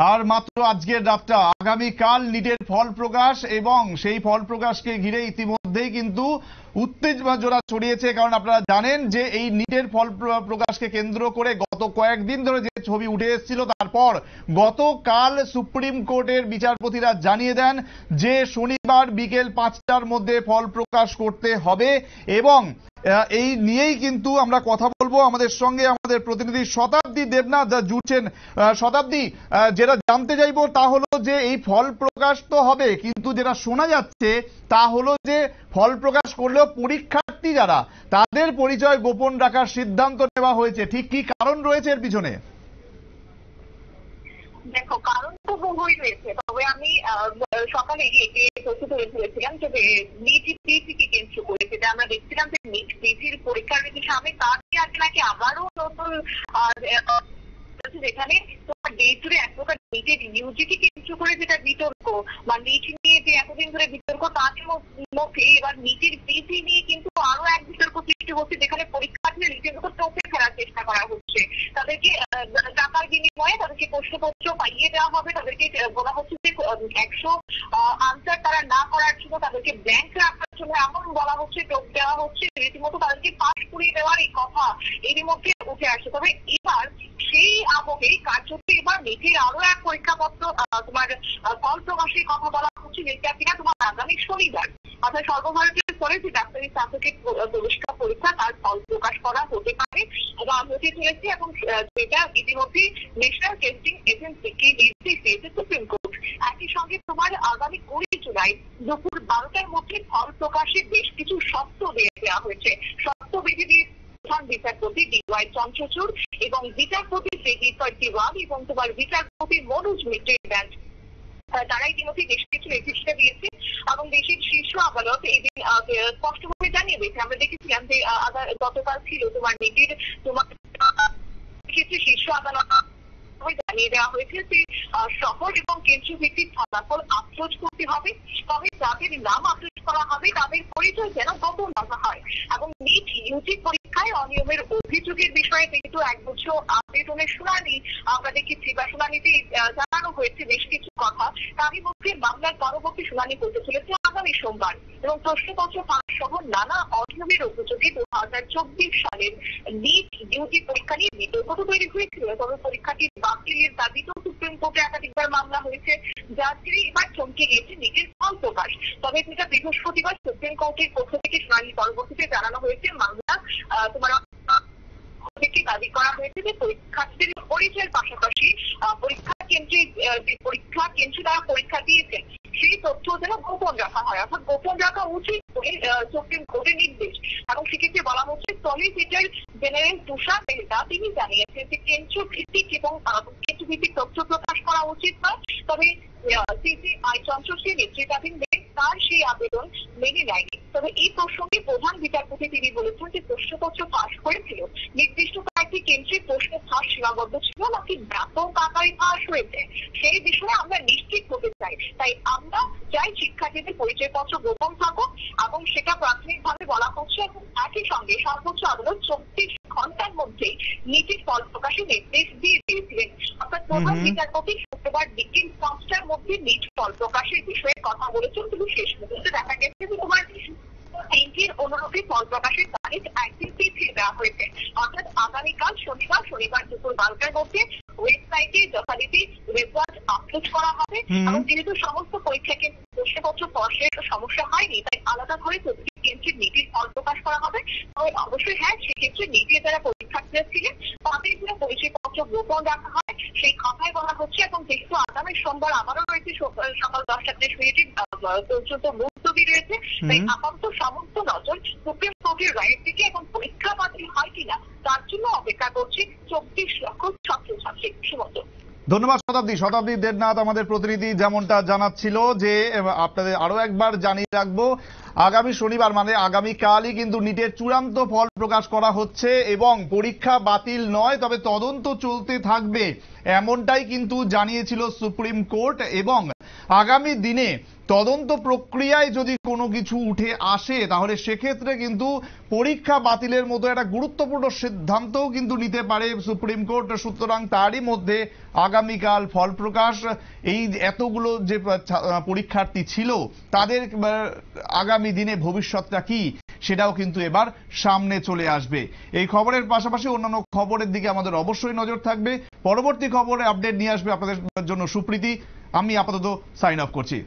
আর মাত্র আজকের রাতটা, আগামীকাল নিটের ফল প্রকাশ এবং সেই ফল প্রকাশকে ঘিরে ইতিমধ্যেই কিন্তু উত্তেজনা জোড়া ছড়িয়েছে। কারণ আপনারা জানেন যে এই নিটের ফল প্রকাশকে কেন্দ্র করে গত কয়েকদিন ধরে যে ছবি উঠে এসেছিল, তারপর গতকাল সুপ্রিম কোর্টের বিচারপতিরা জানিয়ে দেন যে শনিবার বিকেল 5টার মধ্যে ফল প্রকাশ করতে হবে। এবং এই নিয়েই কিন্তু আমরা কথা বলবো। আমাদের সঙ্গে আমাদের প্রতিনিধি শতাব্দী দেবনাথ জুড়ছেন। শতাব্দী, যেটা জানতে চাইবো তা হলো যে এই ফল প্রকাশ তো হবে, কিন্তু যেটা শোনা যাচ্ছে তা হলো যে ফল প্রকাশ করলেও পরীক্ষার্থী যারা, তাদের পরিচয় গোপন রাখার সিদ্ধান্ত নেওয়া হয়েছে। ঠিক কি কারণ রয়েছে এর পিছনে? দেখো, কারণ তো বহুই রয়েছে, তবে আমি সকালে একে তথ্য তুলে ধরেছিলাম যে নিট পিজিকে কেন্দ্র করেছে, যে আমরা দেখছিলাম যে নিট পিজির পরীক্ষার নীতি সামনে, তার আগে নাকি আবারও নতুন যেখানে তোমার ডে জুড়ে এক প্রকার নিটের ইউজিকে কেন্দ্র করে যেটা বিতর্ক বা নিট নিয়ে যে এতদিন ধরে বিতর্ক, তার মধ্যে এবার নিটের পিজি নিয়ে কিন্তু আরো এক বিতর্ক সৃষ্টি হচ্ছে, যেখানে পরীক্ষার্থীরা রীতিমতো টোপে ফেরার চেষ্টা করা হচ্ছে। তাদেরকে টাকার বিনিময়ে তাদেরকে প্রশ্নপত্র পাইয়ে দেওয়া হবে, তাদেরকে বলা হচ্ছে যে 100 আনসার তারা না করার জন্য তাদেরকে ব্যাংক রাখার জন্য এমন বলা হচ্ছে, টোপ দেওয়া হচ্ছে, রীতিমতো তাদেরকে পাশ করিয়ে দেওয়ার এই কথা এরই মধ্যে উঠে আসে। তবে এবার সেই আবহে কার্যত এবার নিটের আরো এক পরীক্ষাপত্র তোমার ফল প্রকাশের কথা বলা হচ্ছে, যেটা কিনা তোমার আগামী শনিবার, অর্থাৎ সর্বভারতীয় স্তরে যে ডাক্তারি স্নাতকের প্রবেশিকা পরীক্ষা, তার ফল প্রকাশ করা হতে পারে বা হতে চলেছে, এবং যেটা ইতিমধ্যে ন্যাশনাল টেস্টিং এজেন্সিকে নির্দেশ দিয়েছে সুপ্রিম কোর্ট। একই সঙ্গে তোমার আগামী 20 জুলাই দুপুর 12টার মধ্যে ফল প্রকাশে বেশ কিছু শর্ত দিয়ে দেওয়া হয়েছে। শর্ত বেঁধে দিয়ে প্রধান বিচারপতি DY চন্দ্রচূড় এবং বিচারপতি JD পার্টিওয়াল এবং তোমার বিচারপতি মনোজ মিত্রের বেঞ্চ, তারা ইতিমধ্যে বেশ কিছু নির্দেশিকা দিয়েছে এবং দেশের শীর্ষ আদালত এই দিন স্পষ্টভাবে জানিয়ে দিয়েছে। আমরা দেখেছিলাম যে গতকাল ছিল তোমার নিটের তোমার ক্ষেত্রে শীর্ষ আদালত জানিয়ে দেওয়া হয়েছে যে শহর এবং কেন্দ্র ভিত্তিক ফলাফল আপলোড করতে হবে, তবে যাদের নাম আপলোড করা হবে তাদের পরিচয় যেন গোপন রাখা হয়। এবং নিট ইউজি পরীক্ষায় অনিয়মের অভিযোগের বিষয়ে যেহেতু 1 বছর আবেদনের শুনানি আমরা দেখেছি বা শুনানিতে জানানো হয়েছে বেশ কিছু কথা, তারই মধ্যে মামলার পরবর্তী শুনানি করতে চলেছে আগামী সোমবার। এবং প্রশ্নপত্র ফাঁস সহ নানা অনিয়মের অভিযোগে 2024 সালের নিট ইউজি পরীক্ষা নিয়ে বিতর্ক তৈরি হয়েছিল। তবে পরীক্ষাটি বাতিলের দাবিতেও সুপ্রিম কোর্টে একাধিকবার মামলা হয়েছে, যার জেরে এবার চমকে গিয়েছে নিটের ফল প্রকাশ। তবে যেটা বৃহস্পতিবার সুপ্রিম কোর্টের পক্ষ থেকে শুনানি পরবর্তীতে জানানো হয়েছে, মামলা তোমার দাবি করা হয়েছে যে পরীক্ষার্থীদের পরিচয়ের পাশাপাশি পরীক্ষা কেন্দ্রে যে পরীক্ষা কেন্দ্রে তারা পরীক্ষা দিয়েছেন সেই তথ্য যেন গোপন রাখা হয়, অর্থাৎ গোপন রাখা উচিত বলে সুপ্রিম কোর্টের নির্দেশ। এবং সেক্ষেত্রে বলা হচ্ছে সলিসিটর জেনারেল তুষার মেহতা তিনি জানিয়েছেন যে কেন্দ্র ভিত্তিক এবং কেন্দ্র ভিত্তিক তথ্য প্রকাশ করা উচিত নয়। তবে CCI চন্দ্রচূড় নেতৃত্বাধীন বেঞ্চ তার সেই আবেদন মেনে নেয়নি। তবে এই প্রসঙ্গে প্রধান বিচারপতি তিনি বলেছেন যে প্রশ্নপত্র ফাঁস করেছিল নির্দিষ্ট কয়েকটি কেন্দ্রের প্রশ্ন ফাঁস সীমাবদ্ধ ছিল নাকি ব্যাপক আকারে ফাঁস হয়েছে, সেই বিষয়ে আমরা নিশ্চিত হতে চাই। তাই আমরা চাই শিক্ষার্থীদের পরিচয়পত্র গোপন থাকুক, এবং সেটা প্রাথমিকভাবে বলা হচ্ছে। এবং একই সঙ্গে সর্বোচ্চ আদালত 24 ঘন্টার মধ্যে নিটের ফল প্রকাশের নির্দেশ দিয়ে দিয়েছিলেন। অর্থাৎ প্রধান বিচারপতি শুক্রবার বিকেল 5টার মধ্যে নিট ফল প্রকাশের বিষয়ে কথা বলেছেন, কিন্তু শেষ মুহূর্তে দেখা গেছে যে তোমার এনটির অনুরোধে ফল প্রকাশের তারিখ একদিন পিছিয়ে দেওয়া হয়েছে, অর্থাৎ আগামীকাল শনিবার দুপুর 12টার মধ্যে ওয়েবসাইটে যথারীতি রেজাল্ট আপলোড করা হবে। এবং যেহেতু সমস্ত পরীক্ষাকে প্রশ্নপত্র ফর্সের সমস্যা হয়নি, তাই আলাদা করে প্রতিটি কেন্দ্রের নীতির ফল প্রকাশ করা হবে। তবে অবশ্যই হ্যাঁ, সেক্ষেত্রে নীতি যারা পরীক্ষার্থীরা ছিলেন তাদের জন্য পরিচয়পত্র গোপন রাখা হয় সেই কথাই বলা হচ্ছে। এবং যেহেতু আগামী সোমবার আবারও রয়েছে সকাল 10:30 পর্যন্ত মুলতবি রয়েছে, তাই আপাতত সমস্ত নজর সুপ্রিম কোর্টের রায়ের দিকে এবং পরীক্ষা বাতিল হয় কিনা তার জন্য অপেক্ষা করছে 24 লক্ষ ছাত্রছাত্রী। সুমন্ত। ধন্যবাদ শতাব্দী দেবনাথ আমাদের প্রতিনিধি যেমনটা জানাচ্ছিল। যে আপনাদের আরো একবার জানিয়ে রাখবো, আগামী শনিবার মানে আগামীকালই কিন্তু নিটের চূড়ান্ত ফল প্রকাশ করা হচ্ছে এবং পরীক্ষা বাতিল নয়, তবে তদন্ত চলতে থাকবে, এমনটাই কিন্তু জানিয়েছিল সুপ্রিম কোর্ট। এবং আগামী দিনে তদন্ত প্রক্রিয়ায় যদি কোনো কিছু উঠে আসে তাহলে সেক্ষেত্রে কিন্তু পরীক্ষা বাতিলের মতো একটা গুরুত্বপূর্ণ সিদ্ধান্তও কিন্তু নিতে পারে সুপ্রিম কোর্ট। সুতরাং তারই মধ্যে আগামীকাল ফল প্রকাশ। এই এতগুলো যে পরীক্ষার্থী ছিল তাদের আগামী দিনে ভবিষ্যৎটা কি সেটাও কিন্তু এবার সামনে চলে আসবে। এই খবরের পাশাপাশি অন্যান্য খবরের দিকে আমাদের অবশ্যই নজর থাকবে। পরবর্তী খবরে আপডেট নিয়ে আসবে আপনাদের জন্য সুপ্রীতি। আমি আপাতত সাইন অফ করছি।